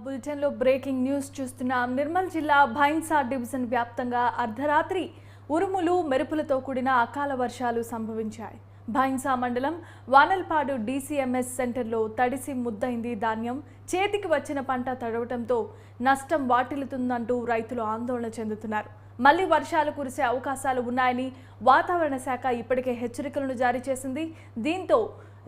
బులెటిన్లో breaking news చూస్తున్నాం. నిర్మల్ జిల్లా భైన్సా డివిజన్ వ్యాప్తంగా అర్ధరాత్రి ఉరుములు మెరుపులతో కూడిన అకాల వర్షాలు సంభవించాయి. భైన్సా మండలం వానల్పాడు డీసీఎంఎస్ సెంటర్లో తడిసి ముద్దైంది ధాన్యం. చేతికి వచ్చిన పంట తడవటంతో నష్టం వాటిల్లుతుందంటూ రైతులు ఆందోళన చెందుతున్నారు. మళ్లీ వర్షాలు కురిసే అవకాశాలు ఉన్నాయని వాతావరణ శాఖ ఇప్పటికే హెచ్చరికలను జారీ చేసింది. దీంతో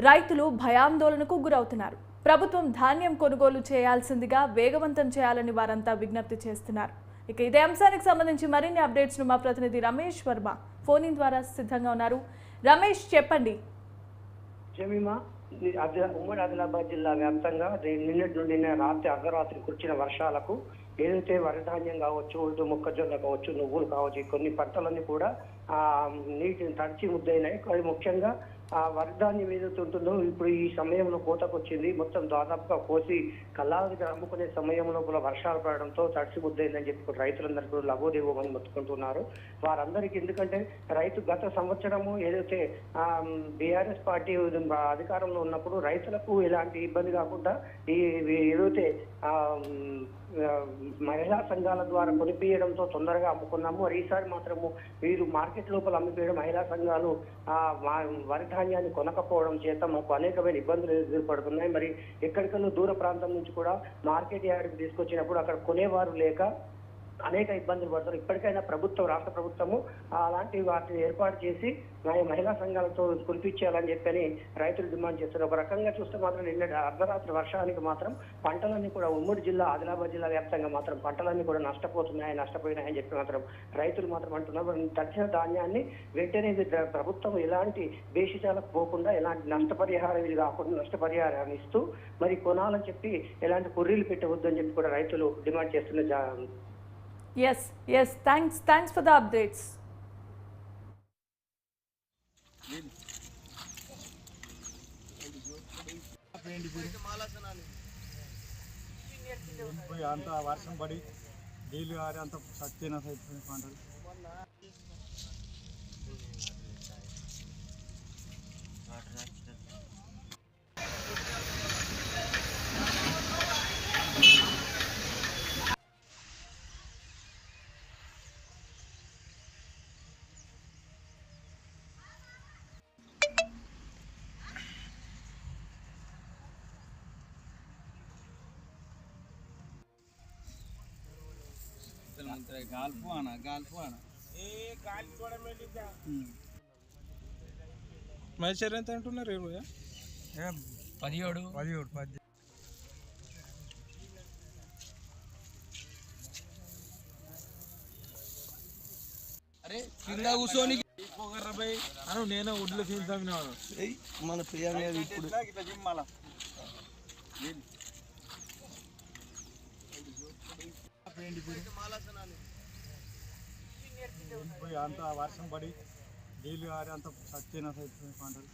రైతులు భయాందోళనకు గురవుతున్నారు. ప్రభుత్వం ధాన్యం కొనుగోలు చేయాల్సిందిగా వేగవంతం చేయాలని వారంతా విజ్ఞప్తి చేస్తున్నారు. ఇక ఇదే అంశానికి సంబంధించి మరిన్ని అప్డేట్స్ ను మా ప్రతినిధి రమేష్ వర్మ ఫోన్ ఇన్ ద్వారా సిద్ధంగా ఉన్నారు. రమేష్, చెప్పండి. ఉమ్మడి ఆదిలాబాద్ జిల్లా వ్యాప్తంగా నిన్నటి నుండి రాత్రి అర్ధరాత్రి కురిచిన వర్షాలకు ఏదైతే వరి ధాన్యం కావచ్చు, ఇటు మొక్కజొన్న కావచ్చు, నువ్వులు కావచ్చు, కొన్ని పంటలన్నీ కూడా నీటిని తడిచి ముద్దయినాయి. అది ముఖ్యంగా వరి ధాన్యం ఏదైతే ఉంటుందో ఇప్పుడు ఈ సమయంలో కోతకు వచ్చింది. మొత్తం దాదాపుగా కోసి కల్లాల దగ్గర అమ్ముకునే సమయంలో కూడా వర్షాలు పడడంతో తడిసి ముద్దయిందని చెప్పి రైతులందరూ కూడా లబోదేవోమని మొత్తుకుంటున్నారు. వారందరికీ ఎందుకంటే రైతు గత సంవత్సరము ఏదైతే బీఆర్ఎస్ పార్టీ అధికారంలో ఉన్నప్పుడు రైతులకు ఎలాంటి ఇబ్బంది కాకుండా ఏదైతే మహిళా సంఘాల ద్వారా కొనిపించడంతో తొందరగా అమ్ముకున్నాము. మరి ఈసారి మాత్రము వీరు మార్కెట్ లోపల అమ్మిపోయడం, మహిళా సంఘాలు వరి ధాన్యాన్ని కొనకపోవడం చేత మాకు అనేకమైన ఇబ్బందులు ఎదుర్పడుతున్నాయి. మరి ఎక్కడికల్లో దూర ప్రాంతం నుంచి కూడా మార్కెట్ యార్డ్కి తీసుకొచ్చినప్పుడు అక్కడ కొనేవారు లేక అనేక ఇబ్బందులు పడతారు. ఇప్పటికైనా రాష్ట్ర ప్రభుత్వము అలాంటి వాటిని ఏర్పాటు చేసి మహిళా సంఘాలతో కురిపించాలని చెప్పని రైతులు డిమాండ్ చేస్తారు. ఒక రకంగా చూస్తే మాత్రం నిన్న అర్ధరాత్రి వర్షానికి మాత్రం పంటలన్నీ కూడా ఉమ్మడి జిల్లా ఆదిలాబాద్ జిల్లా వ్యాప్తంగా మాత్రం పంటలన్నీ కూడా నష్టపోయినాయని చెప్పి మాత్రం రైతులు మాత్రం అంటున్నారు. తడిచిన ధాన్యాన్ని వెంటనే ప్రభుత్వం ఎలాంటి బేషిజాలకు పోకుండా ఎలాంటి నష్టపరిహారం ఇది కాకుండా నష్టపరిహారాన్ని ఇస్తూ మరి కొనాలని చెప్పి ఎలాంటి కుర్రీలు పెట్టవద్దు అని చెప్పి కూడా రైతులు డిమాండ్ చేస్తున్న. Yes, thanks for the updates. అంత వర్షం పడి నీళ్ళు గారి అంత సత్యన పంటలు మైచర్ ఎంత అంటున్నారు? 17 అరే కింద కూర్చొని అను నేను ఒడ్లు తీద్దామన్నాను. మన ప్రియాంక ఇప్పుడు అంత వర్షం పడి నీళ్ళు గారి అంత సత్యన పంటలు